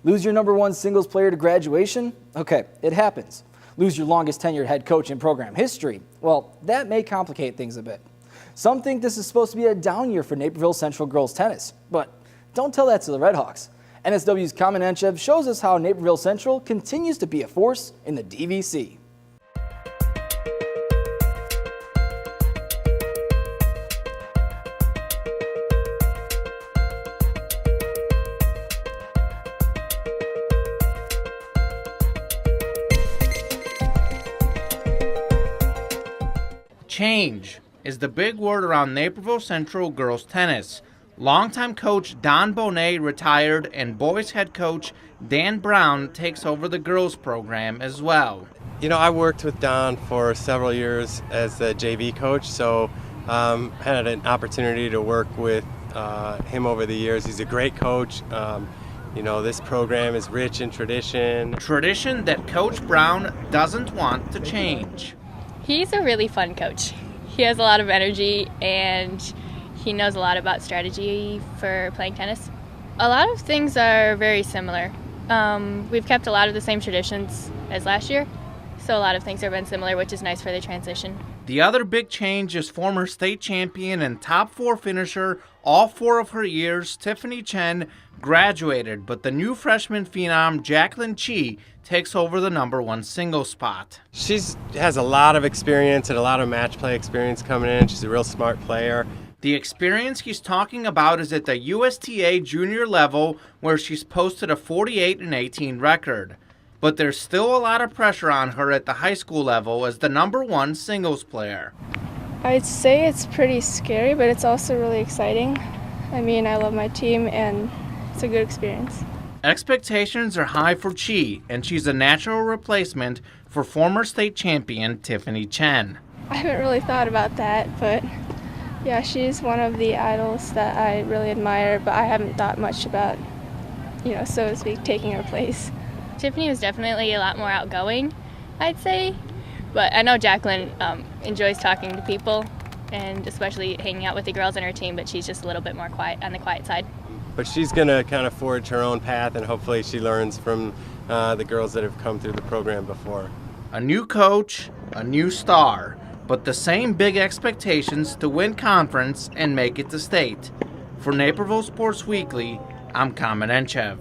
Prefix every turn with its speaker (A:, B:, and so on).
A: Lose your number one singles player to graduation? Okay, it happens. Lose your longest tenured head coach in program history? Well, that may complicate things a bit. Some think this is supposed to be a down year for Naperville Central girls tennis, but don't tell that to the Redhawks. NSW's Kamenev shows us how Naperville Central continues to be a force in the DVC.
B: Change is the big word around Naperville Central girls tennis. Longtime coach Don Bonet retired and boys head coach Dan Brown takes over the girls program as well.
C: You know, I worked with Don for several years as the JV coach, so had an opportunity to work with him over the years. He's a great coach. You know, this program is rich in tradition.
B: Tradition that Coach Brown doesn't want to change.
D: He's a really fun coach. He has a lot of energy and he knows a lot about strategy for playing tennis. A lot of things are very similar. We've kept a lot of the same traditions as last year, so a lot of things have been similar, which is nice for the transition.
B: The other big change is former state champion and top 4 finisher all 4 of her years, Tiffany Chen, graduated, but the new freshman phenom, Jacquelyne Qi, takes over the number 1 singles spot.
C: She has a lot of experience and a lot of match play experience coming in. She's a real smart player.
B: The experience he's talking about is at the USTA junior level, where she's posted a 48-18 record. But there's still a lot of pressure on her at the high school level as the number 1 singles player.
E: I'd say it's pretty scary, but it's also really exciting. I mean, I love my team and it's a good experience.
B: Expectations are high for Qi, and she's a natural replacement for former state champion Tiffany Chen.
E: I haven't really thought about that, but yeah, she's one of the idols that I really admire, but I haven't thought much about, so to speak, taking her place.
D: Tiffany was definitely a lot more outgoing, I'd say, but I know Jacquelyne enjoys talking to people and especially hanging out with the girls on her team, but she's just a little bit more quiet, on the quiet side.
C: But she's going to kind of forge her own path, and hopefully she learns from the girls that have come through the program before.
B: A new coach, a new star, but the same big expectations to win conference and make it to state. For Naperville Sports Weekly, I'm Kamenev.